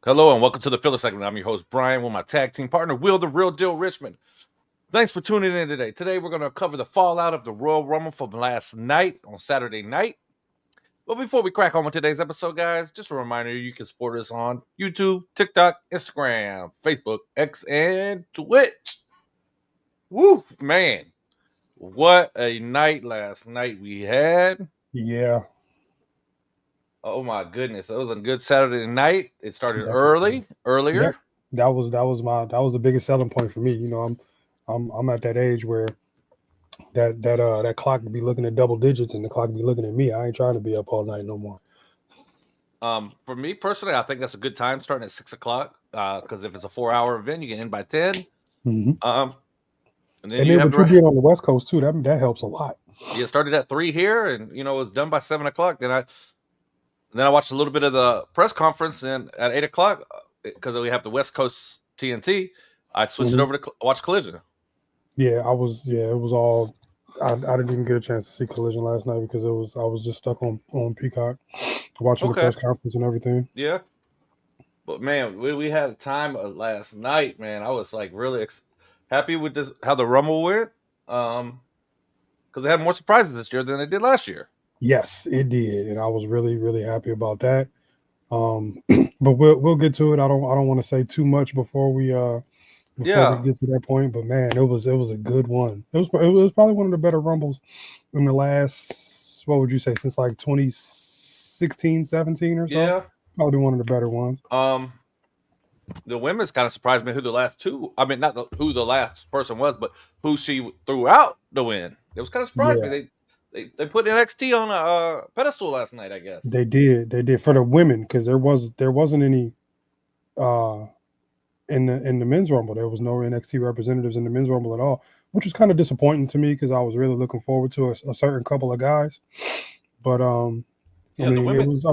Hello and welcome to the filler segment. I'm your host, Brian, with my tag team partner, Will the Real Deal Richmond. Thanks for tuning in today. Today, we're going to cover the fallout of the Royal Rumble from last night on Saturday night. But before we crack on with today's episode, guys, just a reminder you can support us on YouTube, TikTok, Instagram, Facebook, X, and Twitch. Woo, man. What a night last night we had. Yeah. Oh my goodness. It was a good Saturday night. It started Definitely. earlier. Yep. That was the biggest selling point for me. You know, I'm at that age where that clock would be looking at double digits and the clock would be looking at me. I ain't trying to be up all night no more. For me personally, I think that's a good time starting at 6 o'clock. Because if it's a 4-hour event, you get in by 10. Mm-hmm. And then you being on the West Coast too, that helps a lot. Yeah, it started at 3 here, and it was done by 7 o'clock. Then I watched a little bit of the press conference, and at 8 o'clock, because we have the West Coast TNT, I switched it over to watch Collision. Yeah, it was all. I didn't even get a chance to see Collision last night because I was just stuck on Peacock watching the press conference and everything. Yeah, but man, we had a time last night, man. I was like really happy with this how the Rumble went, because they had more surprises this year than they did last year. Yes, it did, and I was really, really happy about that. But we'll get to it. I don't want to say too much before we get to that point. But man, it was a good one. It was probably one of the better Rumbles in the last, what would you say, since like 2016, 17 or so. Yeah, probably one of the better ones. The women's kind of surprised me who the last two. I mean, not who the last person was, but who she threw out to win. It was kind of surprised me. They put NXT on a pedestal last night, I guess. They did for the women, because there wasn't any in the men's Rumble. There was no NXT representatives in the men's Rumble at all, which was kind of disappointing to me because I was really looking forward to a certain couple of guys. But it was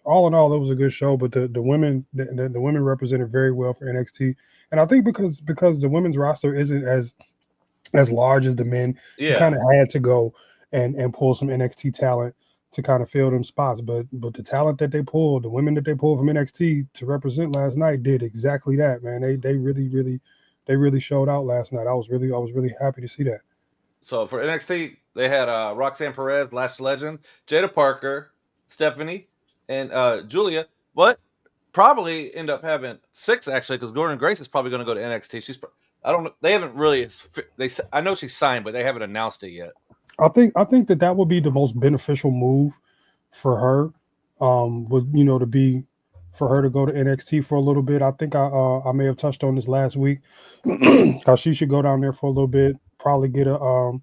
all in all, it was a good show. But the women represented very well for NXT, and I think because the women's roster isn't as large as the men, you kind of had to go and pull some NXT talent to kind of fill them spots. But the talent that they pulled, the women that they pulled from NXT to represent last night did exactly that, man. They really showed out last night. I was really happy to see that. So for NXT, they had Roxanne Perez, Lash Legend, Jada Parker, Stephanie, and Julia. But probably end up having 6 actually, because Jordynne Grace is probably going to go to NXT. I don't know. They haven't really. I know she's signed, but they haven't announced it yet. I think that would be the most beneficial move for her. To be for her to go to NXT for a little bit. I think I may have touched on this last week. How she should go down there for a little bit, probably get a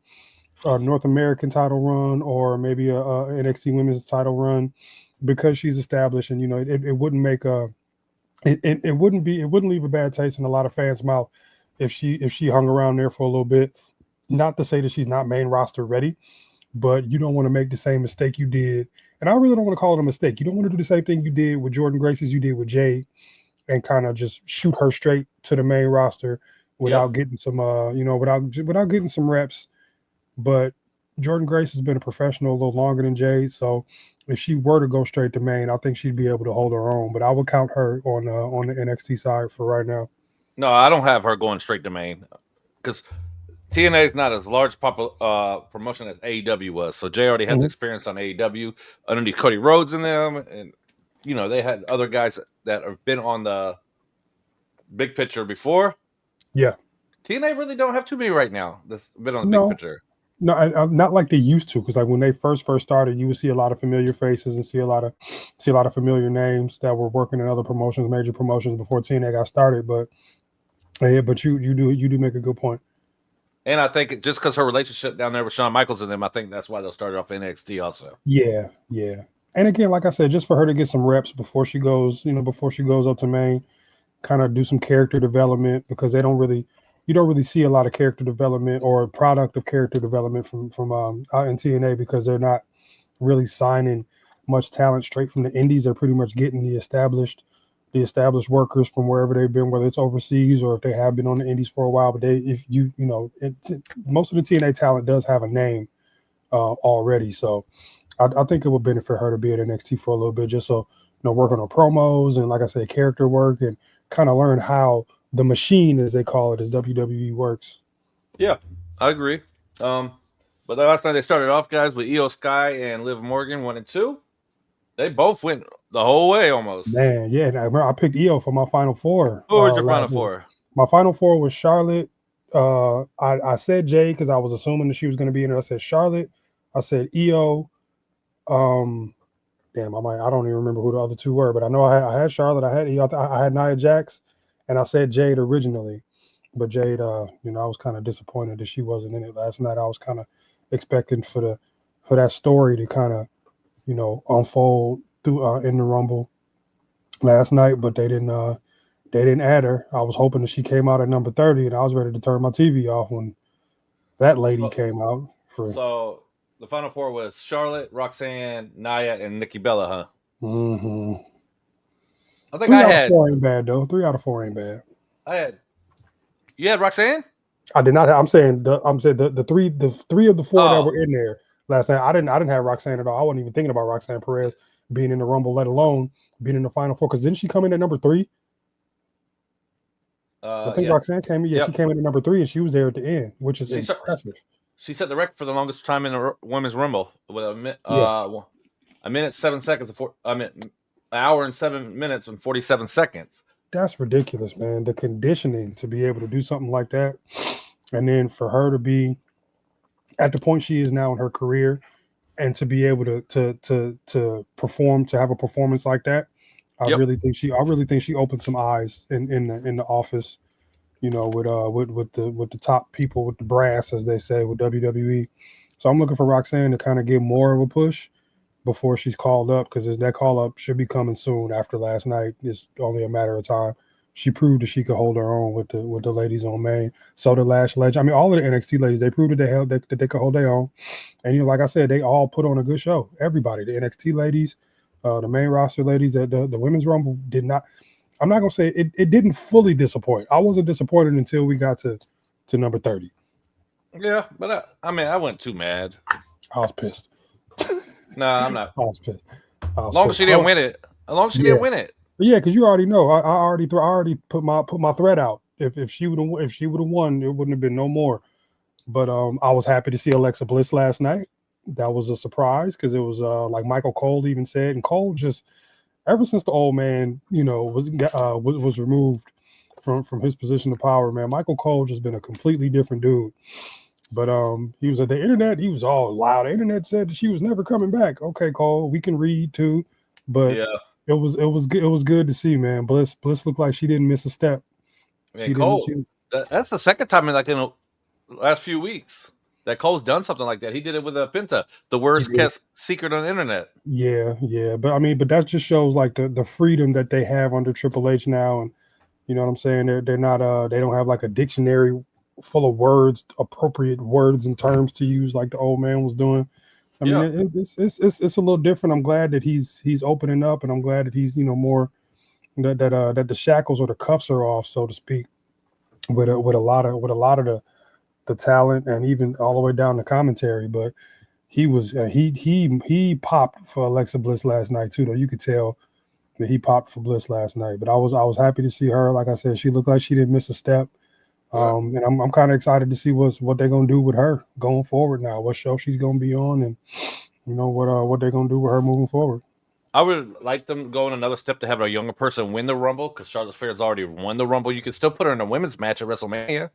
North American title run or maybe a NXT Women's title run, because she's established, and it wouldn't make it wouldn't leave a bad taste in a lot of fans' mouth if she hung around there for a little bit. Not to say that she's not main roster ready, but you don't want to make the same mistake you did. And I really don't want to call it a mistake. You don't want to do the same thing you did with Jordynne Grace as you did with Jade, and kind of just shoot her straight to the main roster without getting some, without getting some reps. But Jordynne Grace has been a professional a little longer than Jade, so if she were to go straight to main, I think she'd be able to hold her own. But I would count her on the NXT side for right now. No, I don't have her going straight to main, because TNA is not as large promotion as AEW was. So Jay already had the experience on AEW underneath Cody Rhodes in them, and they had other guys that have been on the big picture before. Yeah, TNA really don't have too many right now that's been on the big picture. No, not like they used to. Because like when they first started, you would see a lot of familiar faces and see a lot of familiar names that were working in other promotions, major promotions, before TNA got started. But you do make a good point. And I think just because her relationship down there with Shawn Michaels and them, I think that's why they'll start off NXT also. Yeah. And again, like I said, just for her to get some reps before she goes up to main, kind of do some character development, because you don't really see a lot of character development or a product of character development from out in TNA, because they're not really signing much talent straight from the indies. They're pretty much getting the established workers from wherever they've been, whether it's overseas or if they have been on the indies for a while. But most of the TNA talent does have a name already. So I think it would benefit her to be at NXT for a little bit, just so work on her promos and, like I said, character work, and kind of learn how the machine, as they call it, as WWE works. Yeah, I agree. But last night they started off, guys, with Io Sky and Liv Morgan 1 and 2. They both went the whole way almost. Man, yeah. And I remember I picked Io for my final four. Who was your final four? My final four was Charlotte. I said Jay because I was assuming that she was going to be in it. I said Charlotte. I said Io. Damn, I don't even remember who the other two were, but I know I had Charlotte. I had Io. I had Nia Jax, and I said Jade originally. But Jade, I was kind of disappointed that she wasn't in it last night. I was kind of expecting for that story to kind of, unfold through in the Rumble last night, but they didn't add her. I was hoping that she came out at number 30, and I was ready to turn my TV off when that lady came out. So the final four was Charlotte, Roxanne, Nia, and Nikki Bella, huh? Mm-hmm. I think 3 out of 4 ain't bad though. 3 out of 4 ain't bad. You had Roxanne? I did not. I'm saying the three of the four that were in there last night. I didn't have Roxanne at all. I wasn't even thinking about Roxanne Perez being in the Rumble, let alone being in the final four. Because didn't she come in at number 3? I think Roxanne came in. Yeah, she came in at number 3, and she was there at the end, which is impressive. She set the record for the longest time in the Women's Rumble with a minute 7 seconds. An hour and 7 minutes and 47 seconds. That's ridiculous, man. The conditioning to be able to do something like that, and then for her to be at the point she is now in her career, and to be able to perform, to have a performance like that, I really think she opened some eyes in the office, with the top people, with the brass, as they say, with WWE. So I'm looking for Roxanne to kind of get more of a push before she's called up, because that call up should be coming soon after last night. It's only a matter of time. She proved that she could hold her own with the ladies on main. So did Lash Legend. I mean, all of the NXT ladies, they proved that they could hold their own. And like I said, they all put on a good show. Everybody, the NXT ladies, the main roster ladies, the Women's Rumble did not. I'm not gonna say it didn't fully disappoint. I wasn't disappointed until we got to number 30. Yeah, but I wasn't too mad. I was pissed. No, I'm not. I was pissed. As long as she didn't win it. Didn't win it. Yeah, because you already know. I already put my threat out. If she would have won, it wouldn't have been no more. But I was happy to see Alexa Bliss last night. That was a surprise, because it was like Michael Cole even said, and Cole just, ever since the old man, was removed from his position of power, man, Michael Cole just been a completely different dude. But he was at the internet. He was all loud. The internet said that she was never coming back. Okay, Cole, we can read too, but it was good to see, man. Bliss looked like she didn't miss a step. Man, Cole, that's the second time in the last few weeks that Cole's done something like that. He did it with Penta, the worst kept secret on the internet. Yeah, but that just shows like the freedom that they have under Triple H now, and you know what I'm saying. They're not they don't have like a dictionary full of words, appropriate words and terms to use like the old man was doing. I mean, it's a little different. I'm glad that he's opening up, and I'm glad that he's more that the shackles or the cuffs are off, so to speak, with a lot of the talent, and even all the way down to commentary. But he was he popped for Alexa Bliss last night too, though. You could tell that he popped for Bliss last night. But I was happy to see her. Like I said, she looked like she didn't miss a step. And I'm kind of excited to see what they're gonna do with her going forward now, what show she's gonna be on, and what they're gonna do with her moving forward. I would like them going another step to have a younger person win the Rumble, because Charlotte Flair's already won the Rumble. You can still put her in a women's match at WrestleMania.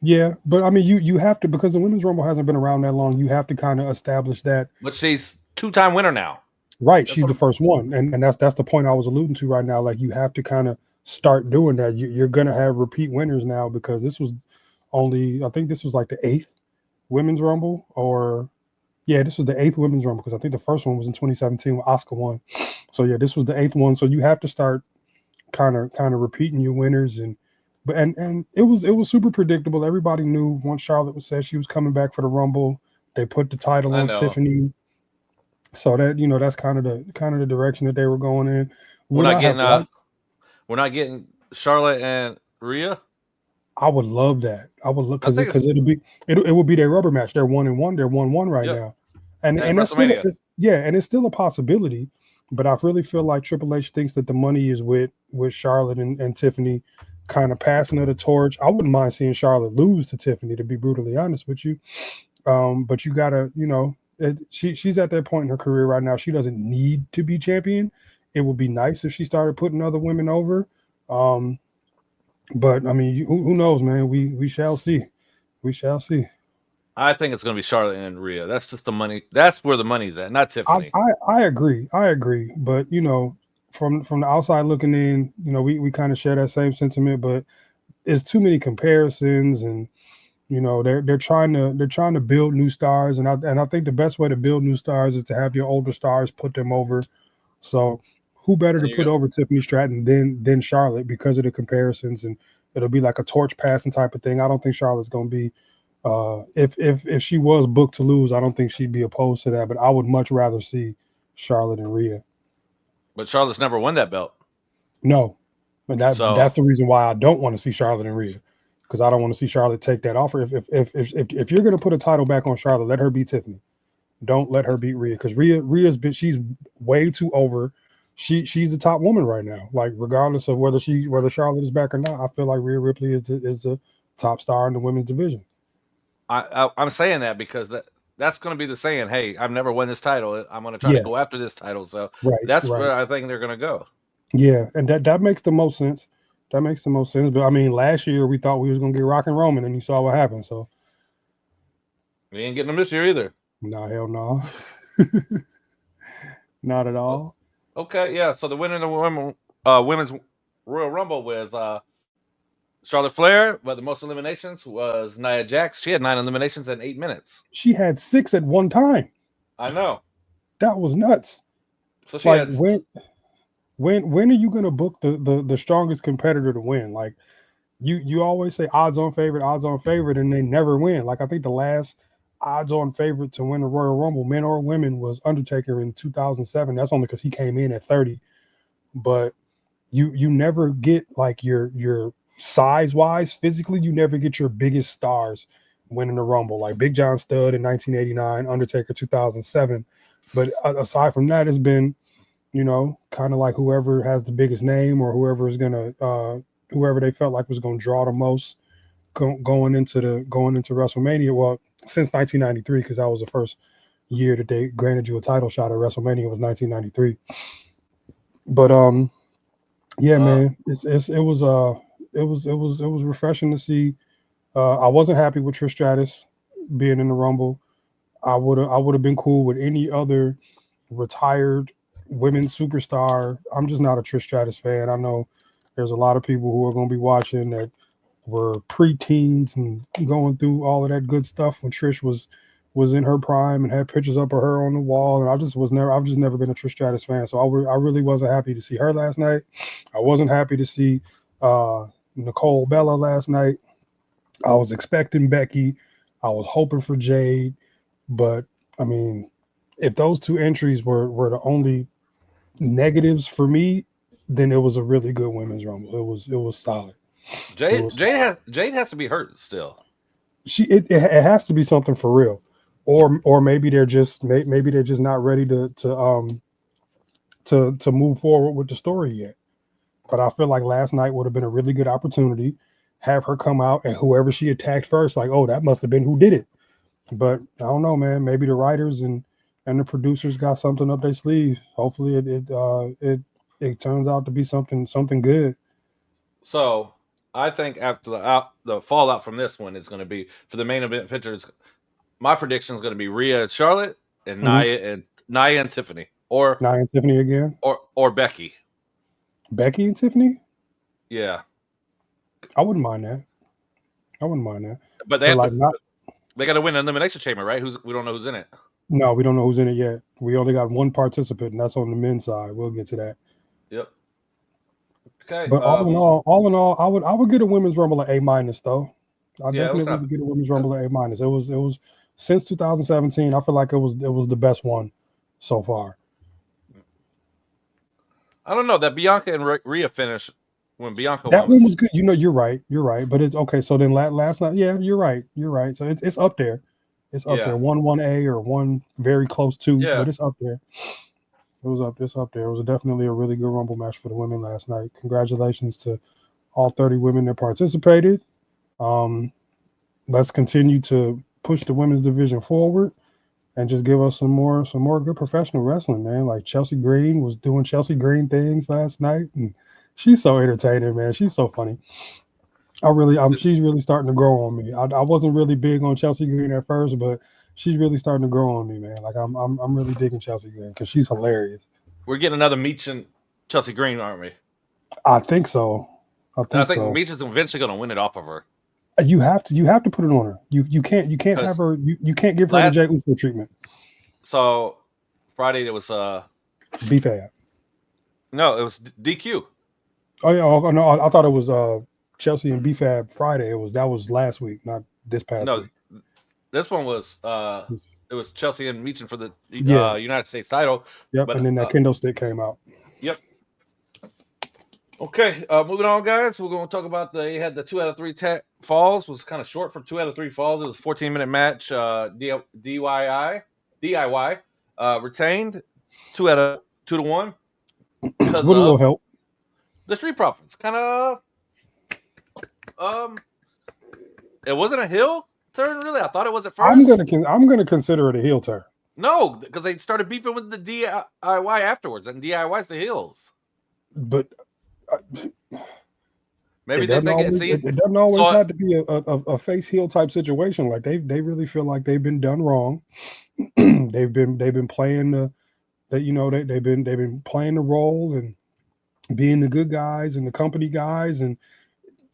Yeah, but I mean, you have to, because the Women's Rumble hasn't been around that long. You have to kind of establish that. But she's 2-time winner now. Right, she's the first one, and that's the point I was alluding to right now. Like, you have to kind of start doing that. You're gonna have repeat winners now, because this was I think this was like the 8th Women's Rumble, this was the 8th Women's Rumble, because I think the first one was in 2017 when Asuka won. So yeah, this was the 8th one. So you have to start kind of repeating your winners, and it was super predictable. Everybody knew once Charlotte said she was coming back for the Rumble, they put the title on Tiffany. So that that's kind of the direction that they were going in. We're not getting Charlotte and Rhea. I would love that. I would look, because it would be their rubber match. They're 1-1. They're 1-1 right now. and at that's still WrestleMania. and it's still a possibility. But I really feel like Triple H thinks that the money is with Charlotte and Tiffany, kind of passing of the torch. I wouldn't mind seeing Charlotte lose to Tiffany, to be brutally honest with you. But you gotta, she's at that point in her career right now. She doesn't need to be champion. It would be nice if she started putting other women over. But I mean, who knows, man? We shall see. We shall see. I think it's going to be Charlotte and Rhea. That's just the money. That's where the money's at, not Tiffany. I agree. I agree. But from the outside looking in, we kind of share that same sentiment. But it's too many comparisons, and they're trying to build new stars, and I think the best way to build new stars is to have your older stars put them over. So who better to put over Tiffany Stratton than Charlotte because of the comparisons, and it'll be like a torch passing type of thing. I don't think Charlotte's going to be. If she was booked to lose, I don't think she'd be opposed to that. But I would much rather see Charlotte and Rhea. But Charlotte's never won that belt. No, but that's the reason why I don't want to see Charlotte and Rhea, because I don't want to see Charlotte take that offer. If you're going to put a title back on Charlotte, let her beat Tiffany. Don't let her beat Rhea, because she's way too over. She's the top woman right now. Like, regardless of whether Charlotte is back or not, I feel like Rhea Ripley is the top star in the women's division. I'm saying that because that's going to be the saying. Hey, I've never won this title. I'm going to try to go after this title. So that's where I think they're going to go. Yeah, and that makes the most sense. That makes the most sense. But I mean, last year we thought we was going to get Rock and Roman, and you saw what happened. So we ain't getting them this year either. No, hell no. Not at all. Okay, yeah. So the winner of the women's Royal Rumble was Charlotte Flair, but the most eliminations was Nia Jax. She had 9 eliminations in 8 minutes. She had 6 at one time. I know. That was nuts. So she had... when are you gonna book the strongest competitor to win? Like, you always say odds on favorite, and they never win. Like, I think the last odds on favorite to win the Royal Rumble, men or women, was Undertaker in 2007. That's only because he came in at 30. But you never get like your size wise, physically, you never get your biggest stars winning the Rumble, like Big John Studd in 1989, Undertaker 2007. But aside from that, it's been, kind of like whoever has the biggest name, or whoever is gonna whoever they felt like was gonna draw the most going into WrestleMania. Well, since 1993, because that was the first year that they granted you a title shot at WrestleMania, was 1993. But yeah, man, it was refreshing to see. I wasn't happy with Trish Stratus being in the Rumble. I would have been cool with any other retired women's superstar. I'm just not a Trish Stratus fan. I know there's a lot of people who are going to be watching that were preteens and going through all of that good stuff when Trish was in her prime and had pictures up of her on the wall. And I've just never been a Trish Stratus fan. So I really wasn't happy to see her last night. I wasn't happy to see Nicole Bella last night. I was expecting Becky. I was hoping for Jade. But I mean, if those 2 entries were the only negatives for me, then it was a really good women's Rumble. It was solid. Jade has to be hurt still. It has to be something for real, or maybe they're just not ready to move forward with the story yet. But I feel like last night would have been a really good opportunity. Have her come out, and whoever she attacked first, like, oh, that must have been who did it. But I don't know, man. Maybe the writers and the producers got something up their sleeve. Hopefully, it turns out to be something good. So I think after the fallout from this one is going to be, for the main event pictures, my prediction is going to be Rhea and Charlotte, and Nia and Tiffany, or Nia and Tiffany again, or Becky. Becky and Tiffany. Yeah, I wouldn't mind that. But they got to win an elimination chamber, right? We don't know who's in it. No, we don't know who's in it yet. We only got one participant, and that's on the men's side. We'll get to that. Yep. Okay. But all in all, I would get a women's Rumble at A- though. I definitely would get a women's Rumble at A-. It was since 2017. I feel like it was the best one so far. I don't know, that Bianca and Rhea finish when Bianca that one was good. You're right. But it's okay. So then last night, yeah, you're right. So it's up there. It's up Yeah. there, 1A or one very close to, Yeah. but it's up there. It was up. It's up there. It was definitely a really good Rumble match for the women last night. Congratulations to all 30 women that participated. Let's continue to push the women's division forward and just give us some more good professional wrestling, man. Like Chelsea Green was doing Chelsea Green things last night, and she's so entertaining, man. She's so funny. She's really starting to grow on me. I wasn't really big on Chelsea Green at first, but she's really starting to grow on me, man. Like I'm really digging Chelsea Green because she's hilarious. We're getting another Meech and Chelsea Green, aren't we? I think so. I think so. Meech is eventually going to win it off of her. You have to put it on her. You can't have her. You can't give her the Jey Uso treatment. So Friday it was B-Fab. No, it was DQ. Oh yeah, no, I thought it was Chelsea and B-Fab Friday. That was last week, not this past week. This one was it was Chelsea and Meech for the Yeah. United States title. Yep, but, and then that kendo stick came out. Yep. Okay, moving on, guys. We're going to talk about they had the 2 out of 3 falls. Was kind of short for 2 out of 3 falls. It was a 14-minute match. DIY retained 2 out of 2 to 1. With a little help. The Street Profits kind of it wasn't a heel turn, really. I thought it was at first. I'm gonna consider it a heel turn. No, because they started beefing with the DIY afterwards, and DIY's the heels. But maybe they think it doesn't always have to be a face heel type situation. Like they really feel like they've been done wrong. they've been playing they've been playing the role and being the good guys and the company guys, and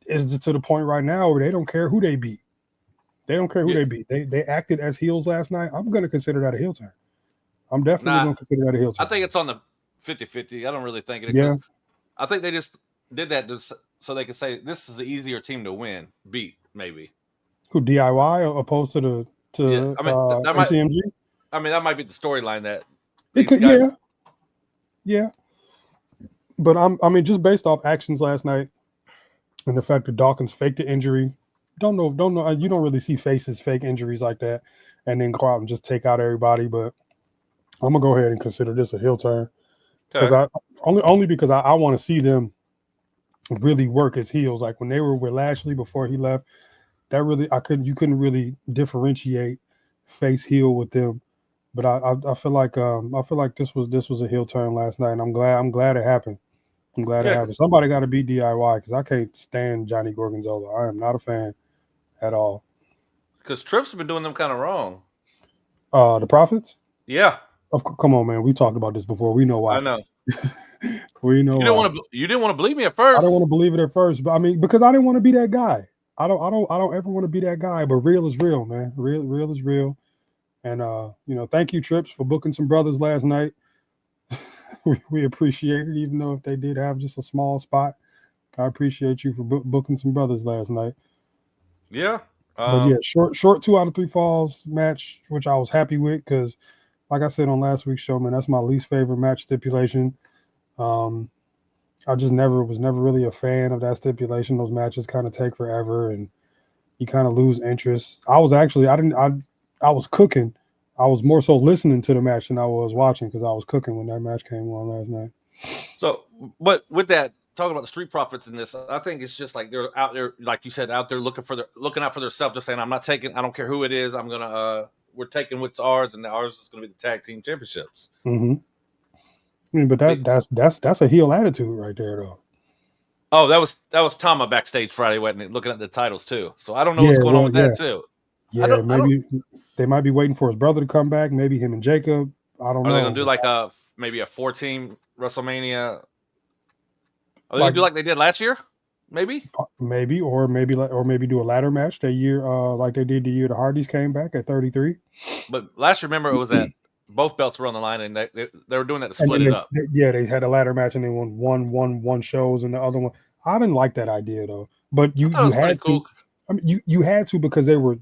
it's to the point right now where they don't care who they beat. They don't care who they beat. They acted as heels last night. I'm going to consider that a heel turn. I'm definitely going to consider that a heel turn. I think it's on the 50-50. I don't really think it. Yeah. I think they just did that so they could say this is the easier team to beat, maybe. Who, DIY opposed to the MCMG? That might be the storyline that it could, guys... Yeah. But just based off actions last night and the fact that Dawkins faked the injury, don't know. You don't really see faces fake injuries like that and then go out and just take out everybody. But I'm gonna go ahead and consider this a heel turn because I want to see them really work as heels. Like when they were with Lashley before he left, you couldn't really differentiate face heel with them. But I feel like this was a heel turn last night, and I'm glad it happened. I'm glad it happened. Somebody got to beat DIY because I can't stand Johnny Gorgonzola. I am not a fan at all. Because Tripp's been doing them kind of wrong. The Profits? Yeah. Come on, man. We talked about this before. We know why. I know. We know. You didn't want to believe me at first. I didn't want to believe it at first, but because I didn't want to be that guy. I don't ever want to be that guy. But real is real, man. Real is real. And thank you, Trips, for booking some brothers last night. we appreciate it, even though if they did have just a small spot. I appreciate you for booking some brothers last night. Yeah. But yeah, short 2 out of 3 falls match, which I was happy with because, like I said on last week's show, man, that's my least favorite match stipulation. I just was never really a fan of that stipulation. Those matches kind of take forever and you kind of lose interest. I was cooking. I was more so listening to the match than I was watching because I was cooking when that match came on last night. So, but with that, talking about the Street Profits in this, I think it's just like they're out there, like you said, out there looking out for themselves, just saying, I don't care who it is. We're taking what's ours, and ours is going to be the tag team championships. Mm-hmm. But that's a heel attitude right there, though. Oh, that was Tama backstage Friday, wasn't it? Looking at the titles too. So I don't know what's going on with that too. Yeah, they might be waiting for his brother to come back. Maybe him and Jacob. I don't know. Are they gonna do like maybe a 4-team WrestleMania? Are they gonna do like they did last year? Maybe, or maybe do a ladder match that year, like they did the year the Hardys came back at 33. But last year, remember, it was that both belts were on the line, and they were doing that to split it up. They had a ladder match, and they won one shows, and the other one. I didn't like that idea though. But you had to. Cool. You had to because they were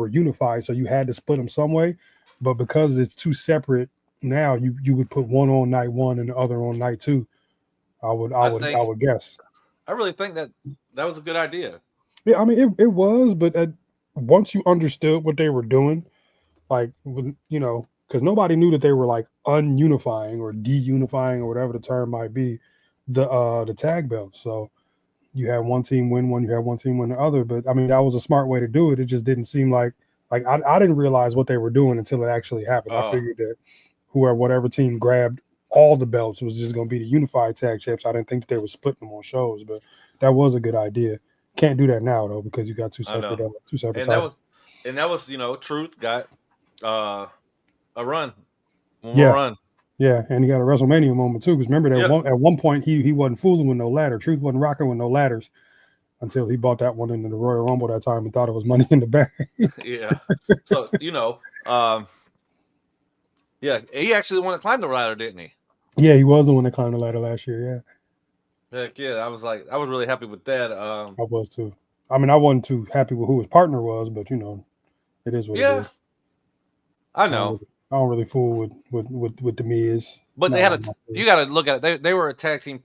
unified, so you had to split them some way. But because it's two separate now, you would put one on night 1 and the other on night 2. I would guess. I really think that was a good idea. Yeah, it was, but once you understood what they were doing, like because nobody knew that they were like ununifying or deunifying or whatever the term might be, the tag belts. So you had one team win one, you had one team win the other. But I mean, that was a smart way to do it. It just didn't seem like I didn't realize what they were doing until it actually happened. I figured that whatever team grabbed all the belts was just going to be the unified tag champs. I didn't think that they were splitting them on shows, but that was a good idea. Can't do that now though because you got two separate titles. That was Truth got a run, one Yeah. more run. Yeah, and he got a WrestleMania moment too. Because remember that at one point he wasn't fooling with no ladder. Truth wasn't rocking with no ladders until he bought that one into the Royal Rumble that time and thought it was Money in the Bank. Yeah. So yeah, he actually the one that climbed the ladder, didn't he? Yeah, he was the one that climbed the ladder last year. Yeah. Heck yeah, I was really happy with that. I was too. I mean, I wasn't too happy with who his partner was, but it is what it is. I know. I don't really fool with the Miz. But they had you got to look at it. They were a tag team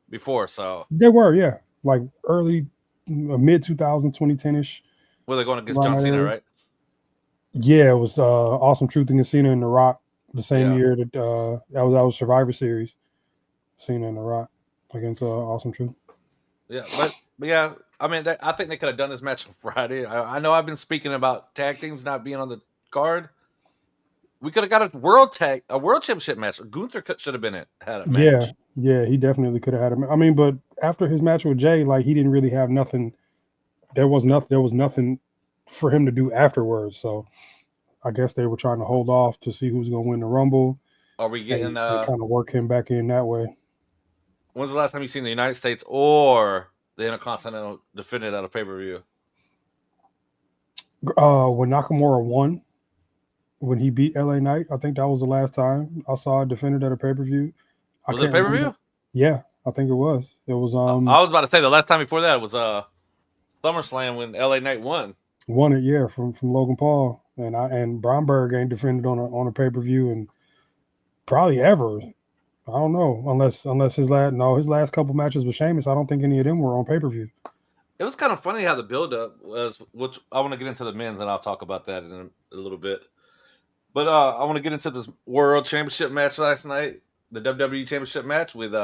before, so they were, yeah, like early mid 2000s, 2010ish. Were they going against John Cena, right? Yeah, it was Awesome Truth against Cena and The Rock the same year that that was Survivor Series. Cena and The Rock against Awesome Truth. Yeah, but yeah, I mean, I think they could have done this match on Friday. I know I've been speaking about tag teams not being on the card. We could have got a world championship match. Gunther should have had a match. Yeah, he definitely could have had a match. I mean, but after his match with Jay, like he didn't really have nothing. There was nothing for him to do afterwards. So I guess they were trying to hold off to see who's going to win the Rumble. Are we getting kind of work him back in that way? When's the last time you seen the United States or the Intercontinental defended at a pay-per-view? When Nakamura won, when he beat LA Knight, I think that was the last time I saw it defended at a pay-per-view. Was it a pay-per-view? Yeah, I think it was. It was. I was about to say the last time before that was SummerSlam when LA Knight won. Won it, yeah, from Logan Paul, and Bromberg ain't defended on a pay-per-view and probably ever. I don't know, unless his last couple matches with Sheamus, I don't think any of them were on pay-per-view. It was kind of funny how the build-up was, which I want to get into the men's, and I'll talk about that in a little bit. But I want to get into this World Championship match last night, the WWE Championship match with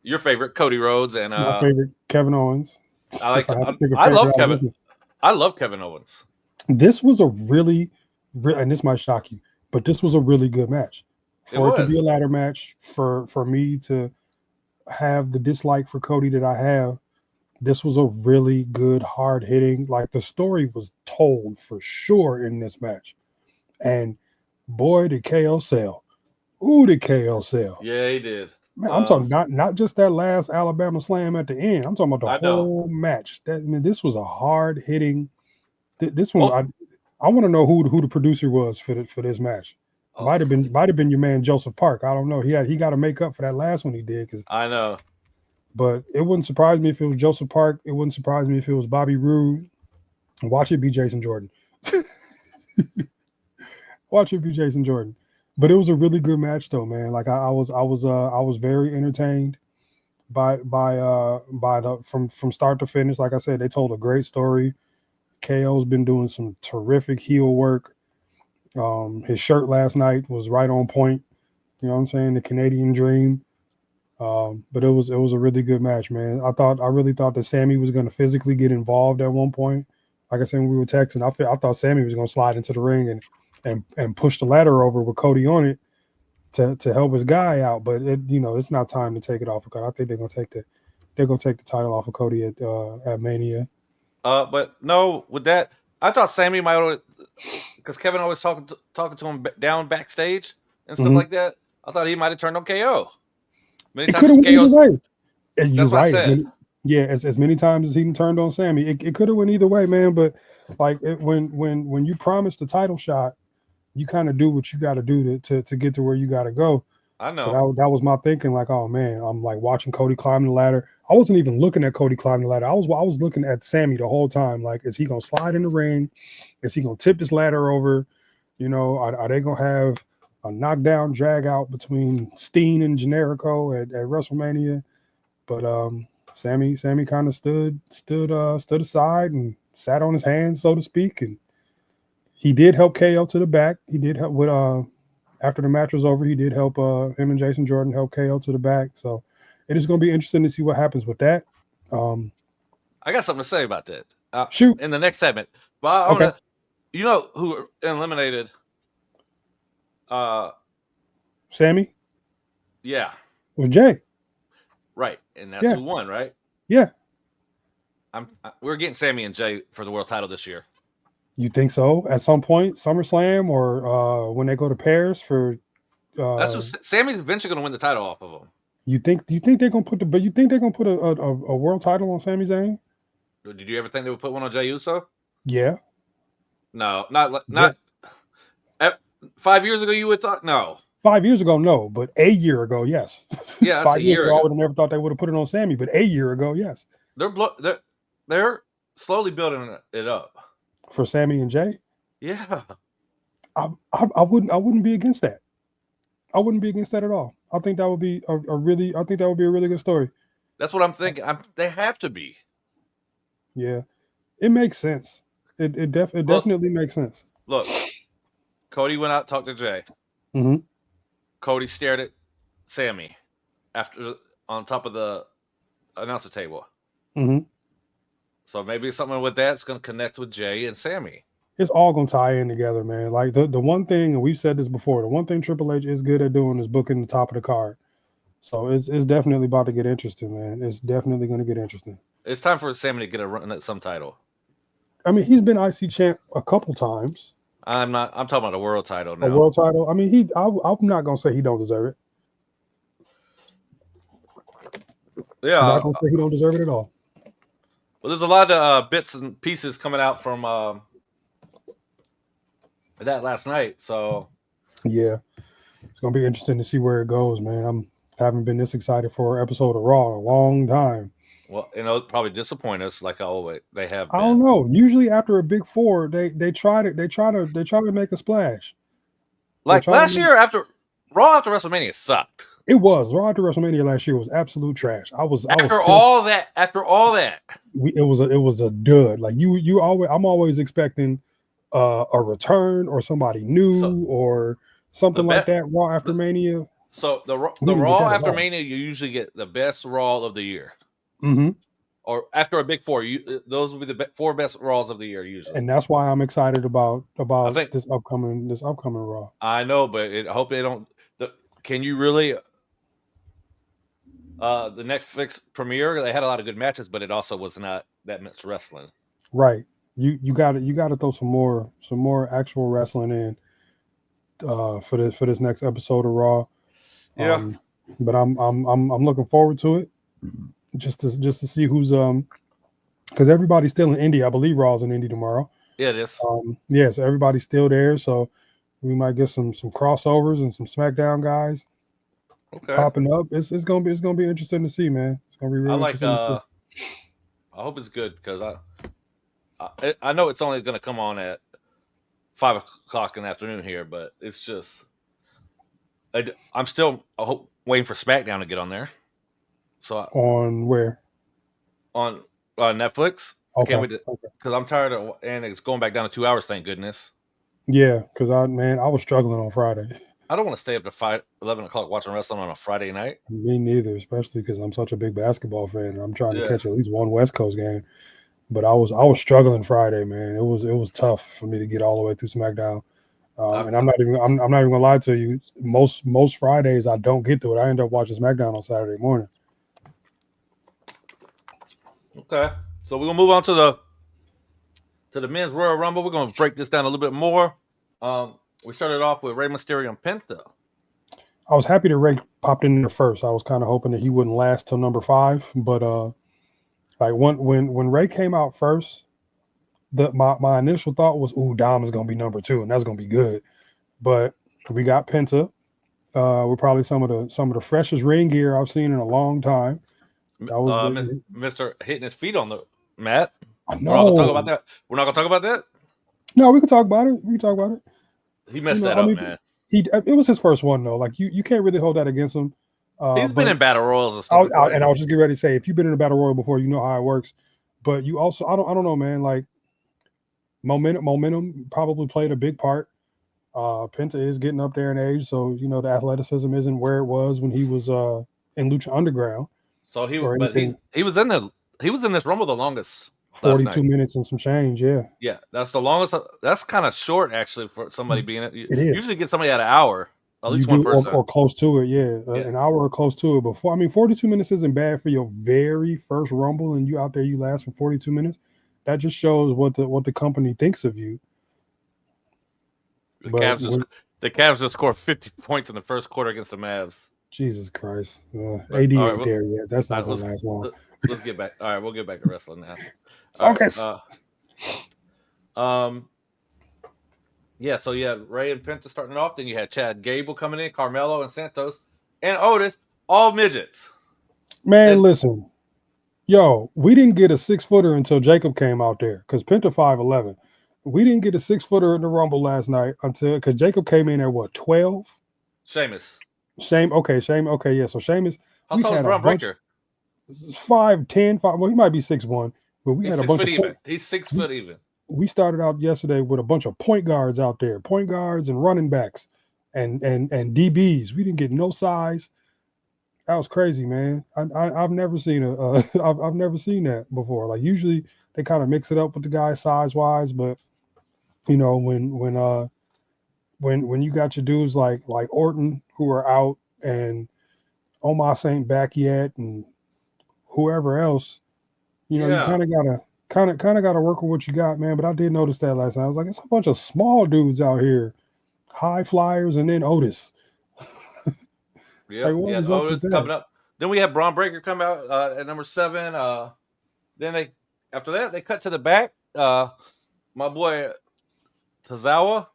your favorite Cody Rhodes and my favorite Kevin Owens. I love Kevin. I love Kevin Owens. This was a really, and this might shock you, but this was a really good match. For it to be a ladder match, for me to have the dislike for Cody that I have, this was a really good, hard hitting. Like the story was told for sure in this match, and boy, did KO sell! Ooh, did KO sell? Yeah, he did. Man, I'm talking not just that last Alabama slam at the end. I'm talking about the whole match. This was a hard hitting. This one, I want to know who the producer was for this match. Might have been your man Joseph Park. I don't know. He got to make up for that last one he did. I know. But it wouldn't surprise me if it was Joseph Park. It wouldn't surprise me if it was Bobby Roode. Watch it be Jason Jordan. Watch it be Jason Jordan. But it was a really good match though, man. Like I was very entertained by from start to finish. Like I said, they told a great story. KO's been doing some terrific heel work. His shirt last night was right on point. You know what I'm saying? The Canadian Dream. But it was a really good match, man. I really thought that Sammy was going to physically get involved at one point. Like I said, when we were texting, I thought Sammy was going to slide into the ring and push the ladder over with Cody on it to help his guy out. But it's not time to take it off of Cody. I think they're going to take the title off of Cody at Mania. But no, with that, I thought Sammy might, because Kevin always talking to him down backstage and stuff like that. I thought he might have turned on KO. It could have went either way. You're right. As many times as he turned on Sammy, it could have went either way, man. But like when you promise the title shot, you kind of do what you got to do to get to where you got to go. I know. So that was my thinking. Like, oh man, I'm like watching Cody climb the ladder. I wasn't even looking at Cody climbing the ladder. I was looking at Sammy the whole time. Like, is he gonna slide in the ring? Is he gonna tip this ladder over? Are they gonna have a knockdown drag out between Steen and Generico at WrestleMania? But Sammy kind of stood aside and sat on his hands, so to speak, and he did help KO to the back. He did help with after the match was over. He did help him and Jason Jordan help KO to the back. So it is going to be interesting to see what happens with that. I got something to say about that. Shoot. In the next segment. But Okay. You know who eliminated? Sammy? Yeah. It was Jay. Right. And that's who won, right? Yeah. We're getting Sammy and Jay for the world title this year. You think so? At some point, SummerSlam or when they go to Paris for that's what Sammy's eventually going to win the title off of him. You think they're gonna put a world title on Sami Zayn? Did you ever think they would put one on Jey Uso? Yeah. No, not 5 years ago. You would thought no. 5 years ago, no, but a year ago, yes. Yeah, 5 years ago, I would have never thought they would have put it on Sammy, but a year ago, yes. They're slowly building it up for Sammy and Jay. Yeah, I wouldn't be against that. I wouldn't be against that at all. I think that would be a really good story. That's what I'm thinking. They have to be. Yeah, it makes sense. It definitely makes sense. Look, Cody went out, talked to Jay. Mm-hmm. Cody stared at Sammy after on top of the announcer table. Mm-hmm. So maybe something with that's going to connect with Jay and Sammy. It's all going to tie in together, man. Like the one thing, and we've said this before, the one thing Triple H is good at doing is booking the top of the card. So it's definitely about to get interesting, man. It's definitely going to get interesting. It's time for Sammy to get a run at some title. I mean, he's been IC champ a couple times. I'm talking about a world title now. A world title. I mean, I'm not going to say he don't deserve it. Yeah. I'm not going to say he don't deserve it at all. Well, there's a lot of bits and pieces coming out from that last night. So yeah, it's gonna be interesting to see where it goes, man. Haven't been this excited for an episode of Raw in a long time. Well, it'll probably disappoint us, like always they have. I don't know. Usually after a big four, they try to make a splash. Like last year after Raw after WrestleMania sucked. It was Raw after WrestleMania last year was absolute trash. After all that, it was a dud. Like I'm always expecting a return or somebody new or something like that. Raw after Mania. So the Raw after Mania, you usually get the best Raw of the year. Mm-hmm. Or after a big four, those will be the 4 best Raws of the year usually. And that's why I'm excited about this upcoming Raw. I know, but I hope they don't. Can you really? The Netflix premiere, they had a lot of good matches, but it also was not that much wrestling. Right. You got to throw some more actual wrestling in for this next episode of Raw. Yeah. But I'm looking forward to it. Just to see who's because everybody's still in Indy. I believe Raw's in Indy tomorrow. Yeah, it is. So everybody's still there. So we might get some crossovers and some SmackDown guys popping up. It's gonna be interesting to see, man. It's gonna be really interesting to see. I hope it's good because I know it's only gonna come on at 5 o'clock in the afternoon here, but it's just I'm still waiting for SmackDown to get on there. So on where? On Netflix. Okay. Because I'm tired of, and it's going back down to 2 hours. Thank goodness. Yeah, because I was struggling on Friday. I don't want to stay up to 11 o'clock watching wrestling on a Friday night. Me neither, especially because I'm such a big basketball fan. And I'm trying to catch at least one West Coast game. But I was struggling Friday, man. It was tough for me to get all the way through SmackDown. And I'm not even gonna lie to you. Most Fridays I don't get through it. I end up watching SmackDown on Saturday morning. Okay, so we're gonna move on to the men's Royal Rumble. We're gonna break this down a little bit more. We started off with Rey Mysterio and Penta. I was happy that Rey popped in there first. I was kind of hoping that he wouldn't last till number 5, but like when Rey came out first, my initial thought was, "Ooh, Dom is gonna be number 2, and that's gonna be good." But we got Penta. We're probably some of the freshest ring gear I've seen in a long time. Mr. hitting his feet on the mat. I know. We're not gonna talk about that. We're not gonna talk about that. No, we can talk about it. He messed that up, man. It was his first one though. Like you can't really hold that against him. He's been in battle royals and stuff. And I was just getting ready to say, if you've been in a battle royal before, you know how it works. But you also, I don't know, man. Like Momentum probably played a big part. Penta is getting up there in age, so the athleticism isn't where it was when he was in Lucha Underground So or anything. he was in this Rumble the longest last 42 night. minutes and some change, yeah. Yeah, that's the longest. That's kind of short actually for somebody being it. It is. Usually get somebody at an hour, at least You one do, person. or close to it, yeah. Yeah. An hour or close to it. Before, 42 minutes isn't bad for your very first Rumble, and you out there, you last for 42 minutes. That just shows what the company thinks of you. The Cavs just scored 50 points in the first quarter against the Mavs. Jesus Christ, AD ain't there yet. That's not gonna last long. Let's get back. All right, we'll get back to wrestling now. Okay. Yeah, so you had Ray and Penta starting off. Then you had Chad Gable coming in, Carmelo and Santos, and Otis, all midgets. Man, listen. Yo, we didn't get a 6-footer until Jacob came out there because Penta 5'11". We didn't get a 6-footer in the Rumble last night because Jacob came in at what, 12? Sheamus. Okay, yeah. So Sheamus. How tall is Braun Breaker? 5'10", well, he might be 6'1", but we had a bunch of He's 6 foot even. We started out yesterday with a bunch of point guards out there, point guards and running backs and DBs. We didn't get no size. That was crazy, man. I've never seen I've never seen that before. Like usually they kind of mix it up with the guys size wise, but when you got your dudes like Orton who are out and Omos ain't back yet and whoever else, you kind of gotta work with what you got, man. But I did notice that last night. I was like, it's a bunch of small dudes out here, high flyers, and then Otis. Yeah, Otis coming up. Then we had Braun Breaker come out at number 7. Then after that they cut to the back. My boy Tozawa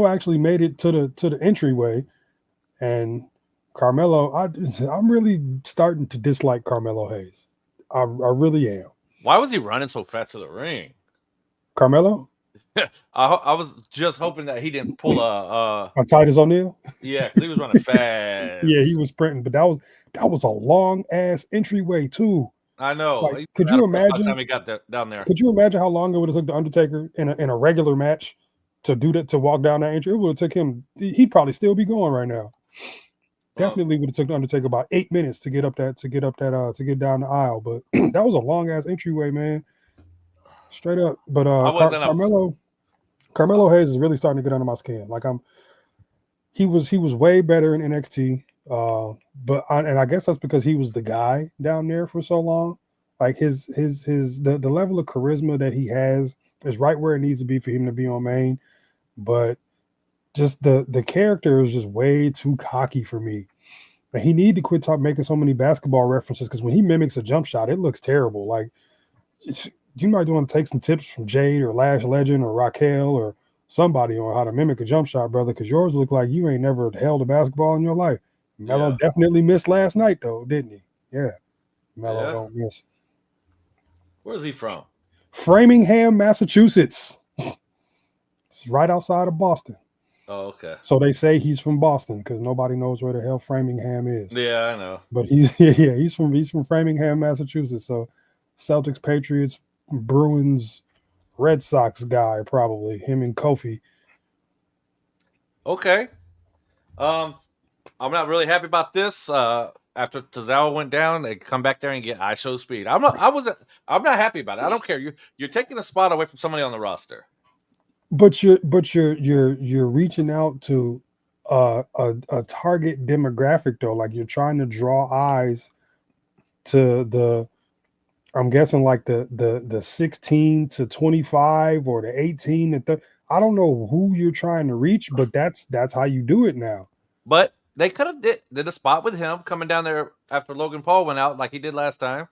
actually made it to the entryway, and Carmelo. I'm really starting to dislike Carmelo Hayes. I really am. Why was he running so fast to the ring? Carmelo? I was just hoping that he didn't pull a Titus O'Neil. Yeah, because he was running fast. Yeah, he was sprinting, but that was a long ass entryway too. I know. Like, could you imagine? By the time he got down there, could you imagine how long it would have took the Undertaker in a regular match to do that, to walk down that entry? It would have took him. He'd probably still be going right now. Definitely would have took the Undertaker about 8 minutes to get down the aisle. But that was a long ass entryway, man. Straight up. But Carmelo Hayes is really starting to get under my skin. Like he was way better in NXT. But I guess that's because he was the guy down there for so long. Like the level of charisma that he has is right where it needs to be for him to be on main. But just the character is just way too cocky for me. And he need to quit making so many basketball references, because when he mimics a jump shot, it looks terrible. Like you might want to take some tips from Jade or Lash Legend or Raquel or somebody on how to mimic a jump shot, brother, because yours look like you ain't never held a basketball in your life. Melo definitely missed last night, though, didn't he? Yeah. Melo don't miss. Where's he from? Framingham, Massachusetts. It's right outside of Boston. Oh, okay. So they say he's from Boston because nobody knows where the hell Framingham is. Yeah, I know. But he's from Framingham, Massachusetts. So Celtics, Patriots, Bruins, Red Sox guy, probably him and Kofi. Okay. I'm not really happy about this. After Tozawa went down, they come back there and get ISO speed. I'm not happy about it. I don't care. You're taking a spot away from somebody on the roster. But you're reaching out to a target demographic though. Like you're trying to draw eyes to I'm guessing like the 16 to 25 or the 18 to 30. I don't know who you're trying to reach, but that's how you do it now. But they could have did a spot with him coming down there after Logan Paul went out like he did last time.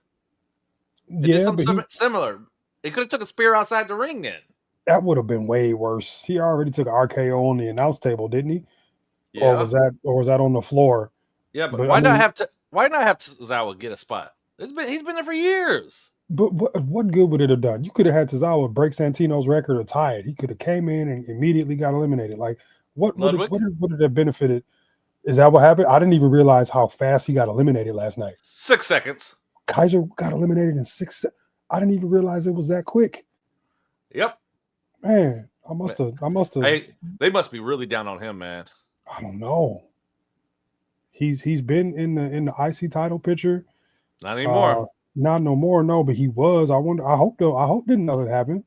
Did something similar. He could have took a spear outside the ring then. That would have been way worse. He already took an RKO on the announce table, didn't he? Yeah. Or was that on the floor? Yeah, but why not have Tozawa get a spot? He's been there for years. But what good would it have done? You could have had Tozawa break Santino's record or tie it. He could have came in and immediately got eliminated. Like what would it have benefited? Is that what happened? I didn't even realize how fast he got eliminated last night. 6 seconds. Kaiser got eliminated in 6 seconds. I didn't even realize it was that quick. Yep. Man, I must have. Hey, they must be really down on him, man. I don't know. He's been in the IC title picture. Not anymore. Not no more, no, but he was. I wonder. I hope didn't know it happened.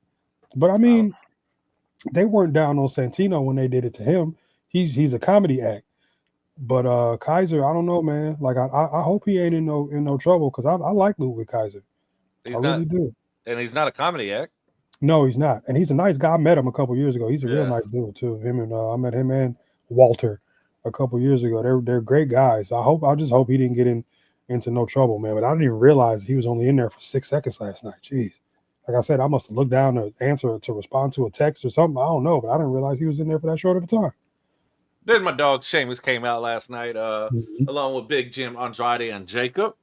But I don't- mean, they weren't down on Santino when they did it to him. He's a comedy act. But Kaiser, I don't know, man. Like I hope he ain't in no trouble because I like Ludwig Kaiser. He's I not, really do. and he's not a comedy act. No, he's not, and he's a nice guy. I met him a couple years ago. He's a real Yeah. nice dude too. Him and I met him and Walter a couple years ago. They're great guys. I just hope he didn't get into no trouble, man. But I didn't even realize he was only in there for 6 seconds last night. Jeez. Like I said, I must have looked down to respond to a text or something. I don't know, but I didn't realize he was in there for that short of a time. Then my dog Sheamus came out last night, Mhm. along with Big Jim, Andrade, and Jacob.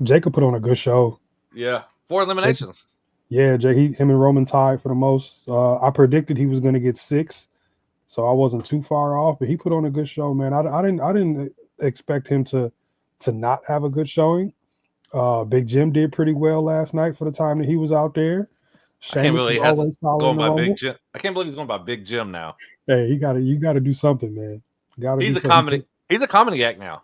Jacob put on a good show. Yeah, 4 eliminations. Yeah, him and Roman tied for the most. I predicted he was going to get 6, so I wasn't too far off. But he put on a good show, man. I didn't expect him to not have a good showing. Big Jim did pretty well last night for the time that he was out there. I can't believe he has going by Rumble. Big Jim. I can't believe he's going by Big Jim now. Hey, you gotta do something, man. He's a comedy. He's a comedy act now.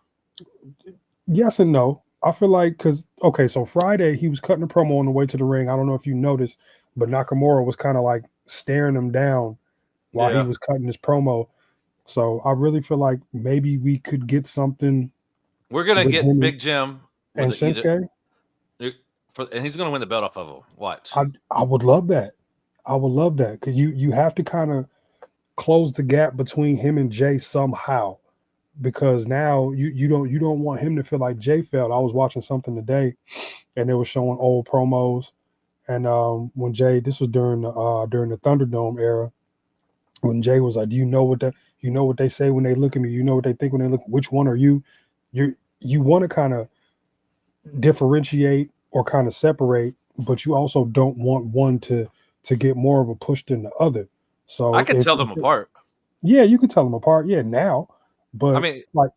Yes and no. I feel like so Friday he was cutting a promo on the way to the ring. I don't know if you noticed, but Nakamura was kind of like staring him down while he was cutting his promo. So I really feel like maybe we could get something. We're gonna get Big Jim and Shinsuke, and he's gonna win the belt off of him. Watch. I would love that. I would love that because you have to kind of close the gap between him and Jay somehow. Because now you don't want him to feel like Jay felt. I was watching something today, and they were showing old promos, and when Jay, this was during the Thunderdome era, when Jay was like, "Do you know what they say when they look at me? You know what they think when they look. Which one are you? You want to kind of differentiate or kind of separate, but you also don't want one to get more of a push than the other. So I can tell them apart. Yeah, you can tell them apart. Yeah, now. But I mean, like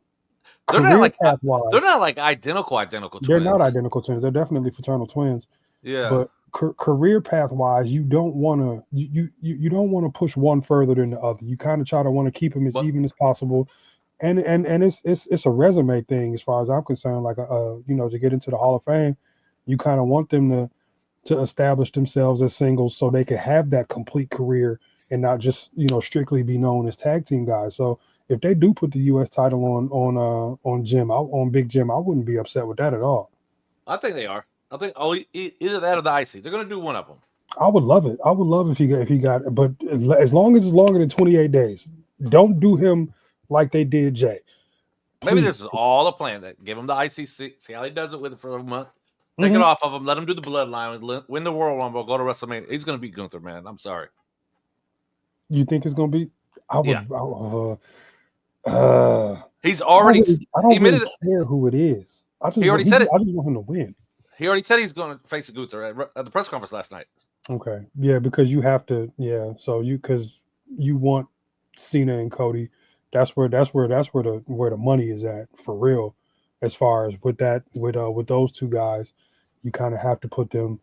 they're not like identical twins. They're not identical twins. They're definitely fraternal twins. Yeah. But career path wise, you don't want to you don't want to push one further than the other. You kind of try to want to keep them as even as possible. And it's a resume thing as far as I'm concerned. Like to get into the Hall of Fame, you kind of want them to establish themselves as singles so they can have that complete career and not just strictly be known as tag team guys. So if they do put the U.S. title on Big Jim, I wouldn't be upset with that at all. I think they are. I think either that or the IC. They're going to do one of them. I would love it. I would love if he got, but as long as it's longer than 28 days, don't do him like they did Jay. Please. Maybe this is all a plan. That give him the IC, see how he does it with it for a month. Take it off of him. Let him do the bloodline. Win the Royal Rumble. Go to WrestleMania. He's going to beat Gunther, man. I'm sorry. You think it's going to be? I would. Yeah. He's already. I don't really care who it is. He already said it. I just want him to win. He already said he's going to face Gunther at the press conference last night. Okay. Yeah, because you have to. Yeah. So because you want Cena and Cody. That's where the money is at for real. As far as with those two guys, you kind of have to put them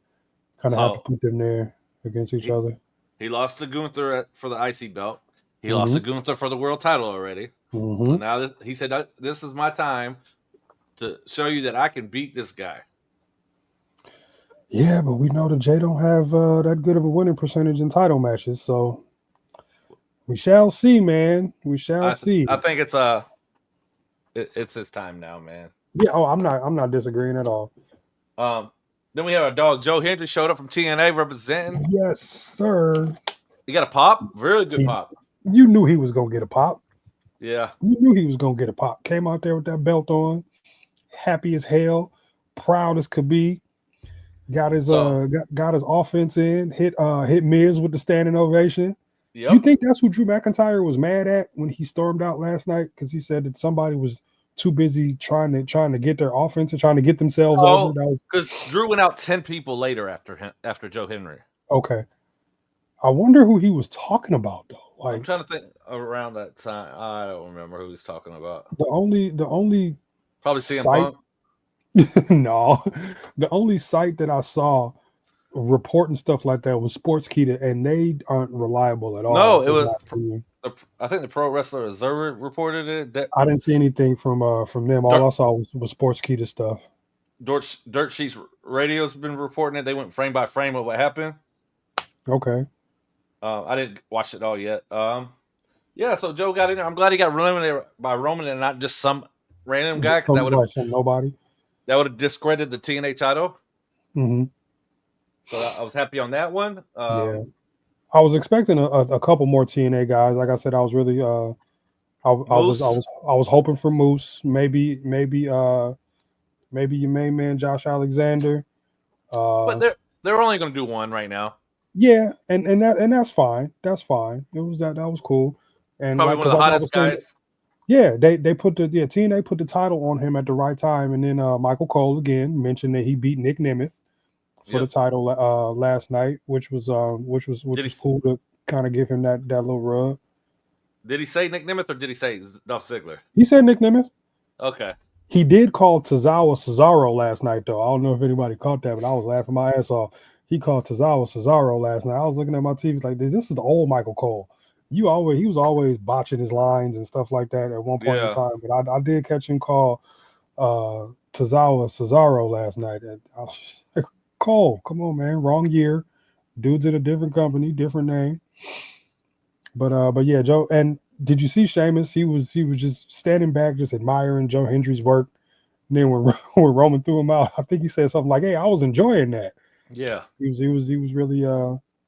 there against each other. He lost to Gunther for the IC belt. He lost to Gunther for the world title already. Mm-hmm. So now he said, "This is my time to show you that I can beat this guy." Yeah, but we know that Jay don't have that good of a winning percentage in title matches, so we shall see, man. We shall see. I think it's it's his time now, man. Yeah. Oh, I'm not disagreeing at all. Then we have our dog Joe Hendry showed up from TNA representing. Yes, sir. He got a pop, really good pop. You knew he was gonna get a pop. Yeah, you knew he was gonna get a pop. Came out there with that belt on, happy as hell, proud as could be. Got his got his offense in. Hit Miz with the standing ovation. Yep. You think that's who Drew McIntyre was mad at when he stormed out last night because he said that somebody was too busy trying to get their offense and trying to get themselves over? Because Drew went out 10 people later after Joe Hendry. Okay, I wonder who he was talking about though. Like, I'm trying to think around that time. I don't remember who he's talking about. The only probably CM Punk. No, the only site that I saw reporting stuff like that was Sportskeeda, and they aren't reliable at all. No, it in was. my opinion. I think the Pro Wrestler Observer reported it. That I didn't see anything from them. All Dirt, I saw was Sportskeeda stuff. Dirt Sheets Radio's been reporting it. They went frame by frame of what happened. Okay. I didn't watch it all yet. Yeah, so Joe got in there. I'm glad he got eliminated by Roman and not just some random guy, because that would have nobody. That would have discredited the TNA title. Mm-hmm. So I was happy on that one. Yeah, I was expecting a couple more TNA guys. Like I said, I was really I was hoping for Moose, maybe your main man Josh Alexander. But they're only going to do one right now. Yeah, and that's fine. That's fine. It was that was cool. And probably one of the hottest guys. Yeah, they put TNA put the title on him at the right time, and then Michael Cole again mentioned that he beat Nick Nemeth for the title last night, which was cool to kind of give him that little rub. Did he say Nick Nemeth or did he say Dolph Ziggler? He said Nick Nemeth. Okay. He did call Tozawa Cesaro last night, though. I don't know if anybody caught that, but I was laughing my ass off. He called Tozawa Cesaro last night. I was looking at my TV like, this is the old Michael Cole. He was always botching his lines and stuff like that at one point in time. But I did catch him call Tozawa Cesaro last night. And I was like, Cole, come on, man, wrong year. Dude's at a different company, different name. But yeah, Joe. And did you see Sheamus? He was just standing back, just admiring Joe Hendry's work. And then when Roman threw him out, I think he said something like, "Hey, I was enjoying that." Yeah, he was really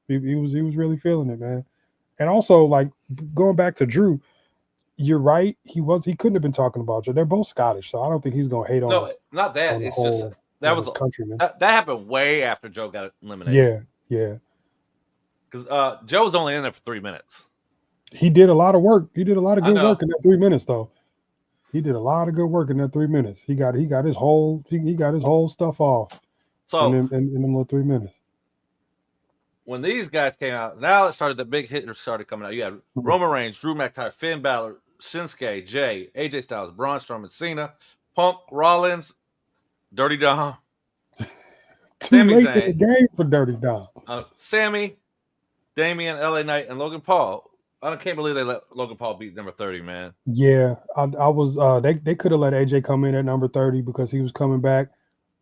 he was really feeling it, man. And also, like, going back to Drew, you're right. He couldn't have been talking about Joe. They're both Scottish, so I don't think he's gonna hate on. No, not that. It's just that was countryman. That happened way after Joe got eliminated. Yeah. Because Joe was only in there for 3 minutes. He did a lot of work. He did a lot of good work in that 3 minutes, though. He did a lot of good work in that 3 minutes. He got his whole stuff off. So in them little 3 minutes. When these guys came out, now it started. The big hitters started coming out. You had Roman Reigns, Drew McIntyre, Finn Balor, Shinsuke, Jay, AJ Styles, Braun Strowman, Cena, Punk, Rollins, Dirty Dom. Too late in the game for Dirty Dom. Sammy, Damian, LA Knight, and Logan Paul. I can't believe they let Logan Paul beat number 30, man. Yeah, I was. They could have let AJ come in at number 30 because he was coming back.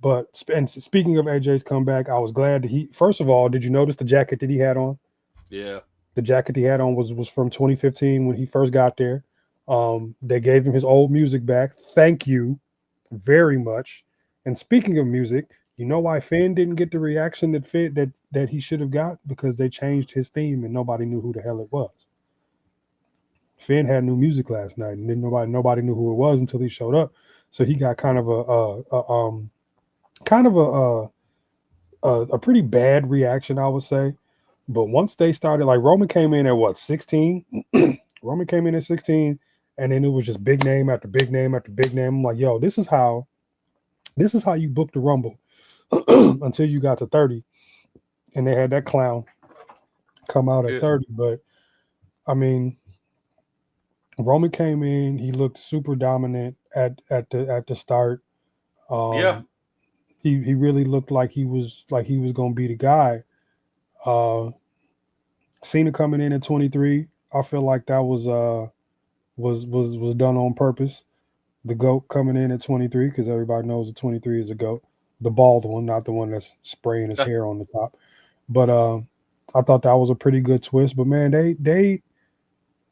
But and speaking of AJ's comeback, I was glad that first of all, did you notice the jacket that he had on? Yeah. The jacket he had on was from 2015 when he first got there. They gave him his old music back. Thank you very much. And speaking of music, you know why Finn didn't get the reaction that he should have got? Because they changed his theme and nobody knew who the hell it was. Finn had new music last night, and then nobody knew who it was until he showed up. So he got kind of a pretty bad reaction, I would say. But once they started, like Roman came in at 16? Roman came in at 16, and then it was just big name after big name after big name. I'm like, yo, this is how you book the Rumble until you got to 30. And they had that clown come out at 30. But I mean, Roman came in, he looked super dominant at the start. He really looked like he was gonna be the guy. Cena coming in at 23, I feel like that was done on purpose. The GOAT coming in at 23, because everybody knows the 23 is a GOAT. The bald one, not the one that's spraying his hair on the top. But I thought that was a pretty good twist. But man,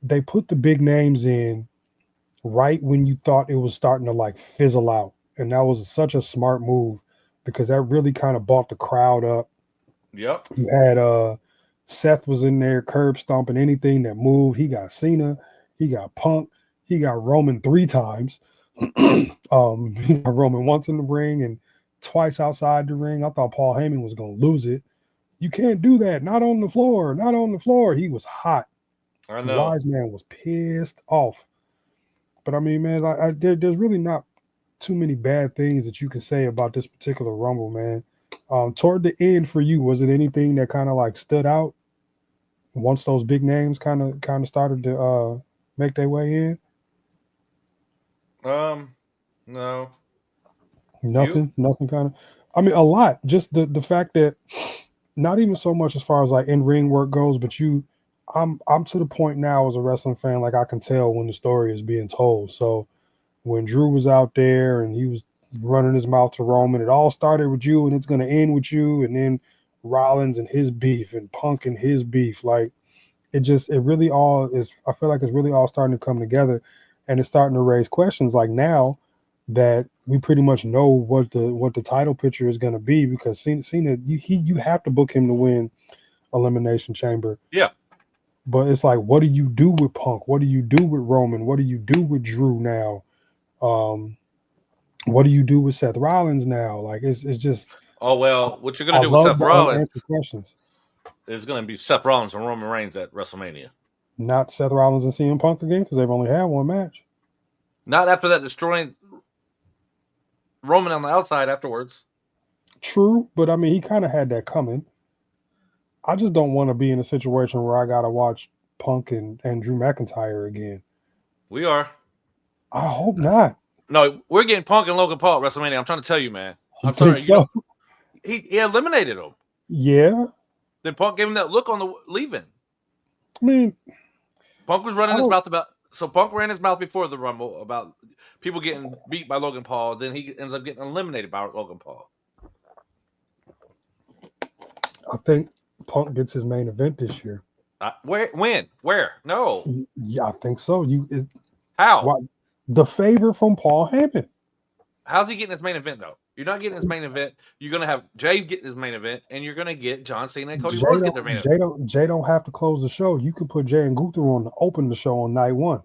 they put the big names in right when you thought it was starting to like fizzle out. And that was such a smart move because that really kind of brought the crowd up. Yep. You had Seth was in there curb stomping anything that moved. He got Cena, he got Punk, he got Roman 3 times. He got Roman once in the ring and twice outside the ring. I thought Paul Heyman was gonna lose it. You can't do that. Not on the floor. Not on the floor. He was hot. I know. Wise Man was pissed off. But I mean, man, there's really not too many bad things that you can say about this particular Rumble, man. Toward the end for you, was it anything that kind of like stood out once those big names kind of started to make their way in? No. Nothing kind of. I mean, a lot. Just the fact that not even so much as far as like in ring work goes, but I'm to the point now as a wrestling fan, like I can tell when the story is being told. So when Drew was out there and he was running his mouth to Roman, it all started with you and it's going to end with you. And then Rollins and his beef and Punk and his beef. Like it really all is, I feel like it's really all starting to come together, and it's starting to raise questions. Like now that we pretty much know what the title picture is going to be, because Cena, you have to book him to win Elimination Chamber. Yeah. But it's like, what do you do with Punk? What do you do with Roman? What do you do with Drew now? What do you do with Seth Rollins now? Like it's just. Oh well, what you're gonna I do with love Seth the Rollins unanswered questions. is gonna be Seth Rollins and Roman Reigns at WrestleMania. Not Seth Rollins and CM Punk again, because they've only had one match. Not after that destroying Roman on the outside afterwards. True, but I mean, he kind of had that coming. I just don't want to be in a situation where I gotta watch Punk and Drew McIntyre again. We are. I hope not. No, we're getting Punk and Logan Paul at WrestleMania. I'm trying to tell you, man. I think so. He eliminated him. Yeah. Then Punk gave him that look on the leaving. I mean, Punk was running his mouth about. So Punk ran his mouth before the Rumble about people getting beat by Logan Paul. Then he ends up getting eliminated by Logan Paul. I think Punk gets his main event this year. Where? When? Where? No. Yeah, I think so. How? What, the favor from Paul Heyman. How's he getting his main event though? You're not getting his main event. You're gonna have Jay getting his main event, and you're gonna get John Cena and Cody Rhodes get their main event. Jay don't have to close the show. You can put Jay and Gunther on to open the show on night one.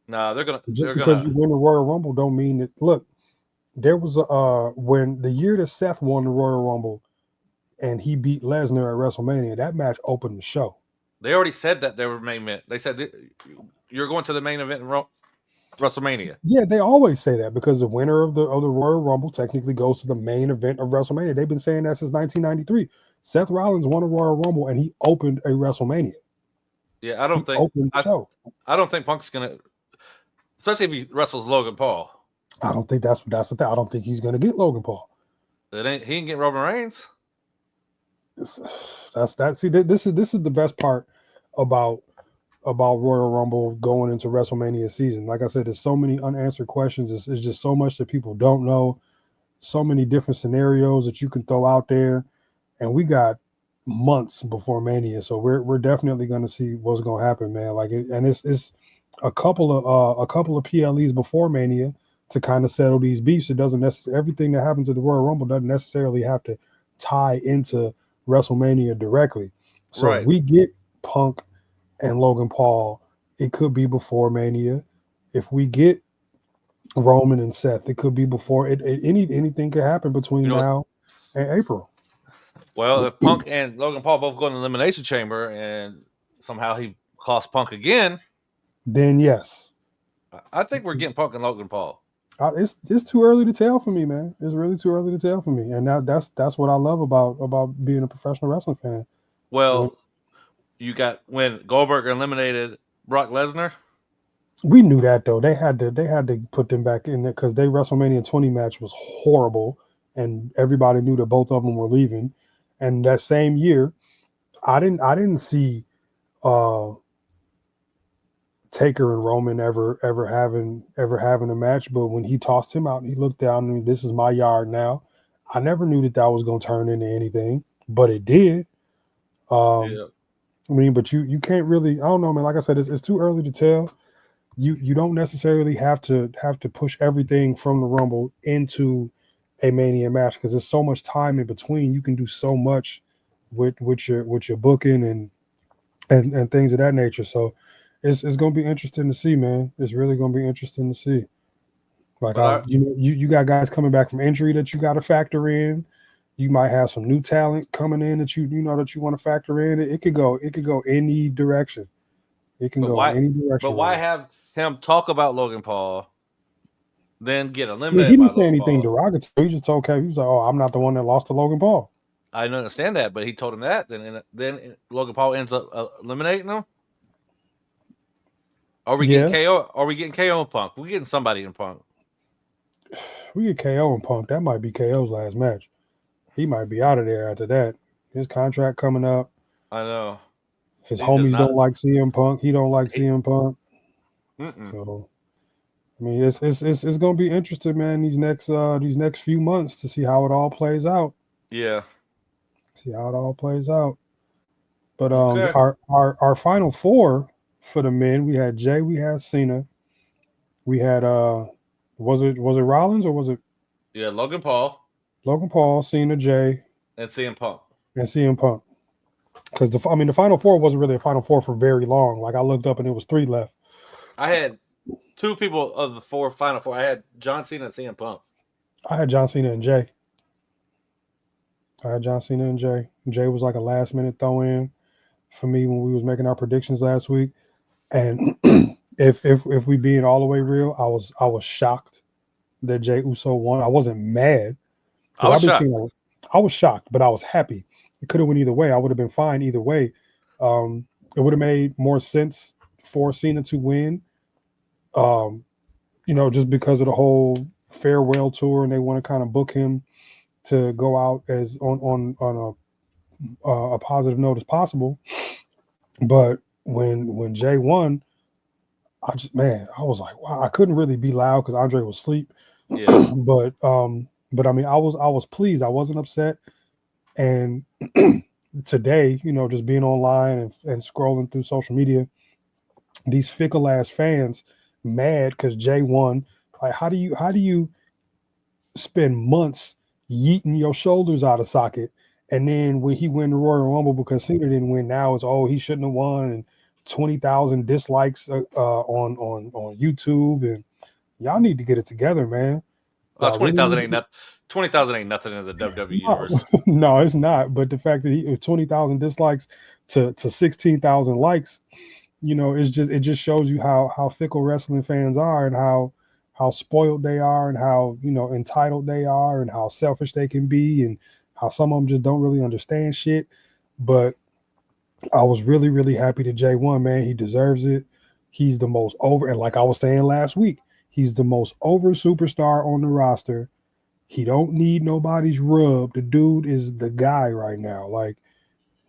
No, they're gonna. Because you win the Royal Rumble don't mean that. Look, there was when the year that Seth won the Royal Rumble, and he beat Lesnar at WrestleMania. That match opened the show. They already said that they were main event. They said you're going to the main event in WrestleMania. Yeah, they always say that because the winner of the Royal Rumble technically goes to the main event of WrestleMania. They've been saying that since 1993. Seth Rollins won a Royal Rumble and he opened a WrestleMania. Yeah, I don't think Punk's gonna, especially if he wrestles Logan Paul. I don't think that's the thing. I don't think he's gonna get Logan Paul. He ain't get Roman Reigns. That's that. See, this is the best part about Royal Rumble going into WrestleMania season. Like I said, there's so many unanswered questions. It's just so much that people don't know. So many different scenarios that you can throw out there, and we got months before Mania, so we're definitely going to see what's going to happen, man. Like, it's a couple of PLEs before Mania to kind of settle these beefs. It doesn't necessarily, everything that happens at the Royal Rumble doesn't necessarily have to tie into WrestleMania directly. So right. We get Punk and Logan Paul, it could be before Mania. If we get Roman and Seth, it could be before it. Anything could happen between now and April. Well, if Punk and Logan Paul both go in the Elimination Chamber and somehow he costs Punk again, then yes. I think we're getting Punk and Logan Paul. It's too early to tell for me, man. It's really too early to tell for me, and that's what I love about being a professional wrestling fan. Well, you got when Goldberg eliminated Brock Lesnar. We knew that though. They had to put them back in there because their WrestleMania 20 match was horrible, and everybody knew that both of them were leaving. And that same year, I didn't see Taker and Roman ever having a match. But when he tossed him out and he looked down and this is my yard now, I never knew that was going to turn into anything, but it did. Yeah. I mean, but you can't really. I don't know, man. Like I said, it's too early to tell. You don't necessarily have to push everything from the Rumble into a Mania match because there's so much time in between. You can do so much with your booking and things of that nature. So it's going to be interesting to see, man. It's really going to be interesting to see. Like you got guys coming back from injury that you got to factor in. You might have some new talent coming in that you want to factor in. It could go any direction. It can go any direction. But why have him talk about Logan Paul, then get eliminated? Yeah, he didn't say anything derogatory. He just told Kevin, he was like, "Oh, I'm not the one that lost to Logan Paul." I understand that, but he told him that. Then Logan Paul ends up eliminating him. Are we getting KO? Are we getting KO and Punk? We're getting somebody in Punk. We get KO and Punk. That might be KO's last match. He might be out of there after that. His contract coming up. I know. His He does homies not. don't like CM Punk. He don't like CM Punk. Mm-mm. So I mean, it's gonna be interesting, man. These next few months to see how it all plays out. Yeah. See how it all plays out. But Okay. our final four for the men, we had Jay, we had Cena, we had was it Rollins or was it Yeah, Logan Paul Logan Paul, Cena, Jay, and CM Punk. and CM Punk? Because the final four wasn't really a final four for very long. Like I looked up and it was 3 left. I had 2 people of the final four. I had John Cena and CM Punk. I had John Cena and Jay. Jay was like a last minute throw in for me when we was making our predictions last week. And if we being all the way real, I was shocked that Jay Uso won. I wasn't mad. I was shocked. I was shocked, but I was happy. It could have went either way. I would have been fine either way. It would have made more sense for Cena to win. Just because of the whole farewell tour, and they want to kind of book him to go out as on a positive note as possible. But when Jay won, I was like, wow, I couldn't really be loud because Andre was asleep. Yeah. but I mean, I was pleased. I wasn't upset. And today, just being online and scrolling through social media, these fickle ass fans mad because Jay won. Like, how do you spend months yeeting your shoulders out of socket, and then when he win the Royal Rumble because Cena didn't win, now it's he shouldn't have won, and 20,000 dislikes on YouTube, and y'all need to get it together, man. 20,000 ain't nothing. 20,000 ain't nothing in the WWE universe. No, it's not. But the fact that 20,000 dislikes to 16,000 likes, it just shows you how fickle wrestling fans are, and how spoiled they are, and how entitled they are, and how selfish they can be, and how some of them just don't really understand shit. But I was really, really happy that Jay won, man. He deserves it. He's the most over, and like I was saying last week, he's the most over superstar on the roster. He don't need nobody's rub. The dude is the guy right now. Like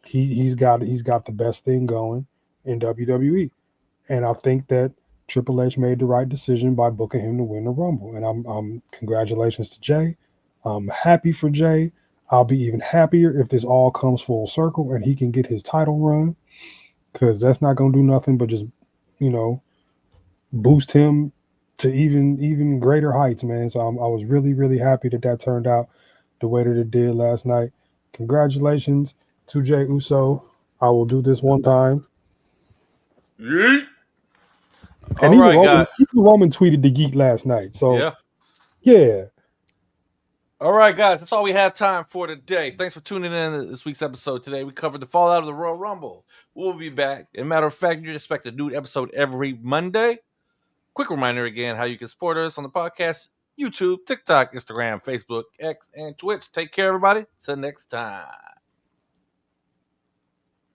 he's got the best thing going in WWE. And I think that Triple H made the right decision by booking him to win the Rumble. And I'm congratulations to Jay. I'm happy for Jay. I'll be even happier if this all comes full circle and he can get his title run, because that's not going to do nothing but just, boost him to even greater heights, man. So I was really, really happy that turned out the way that it did last night. Congratulations to Jay Uso. I will do this one time. Yeet. And even Roman tweeted the yeet last night. So yeah. All right, guys, that's all we have time for today. Thanks for tuning in to this week's episode. Today we covered the fallout of the Royal Rumble. We'll be back. As a matter of fact, you can expect a new episode every Monday. Quick reminder again how you can support us on the podcast: YouTube, TikTok, Instagram, Facebook, X, and Twitch. Take care, everybody. Till next time.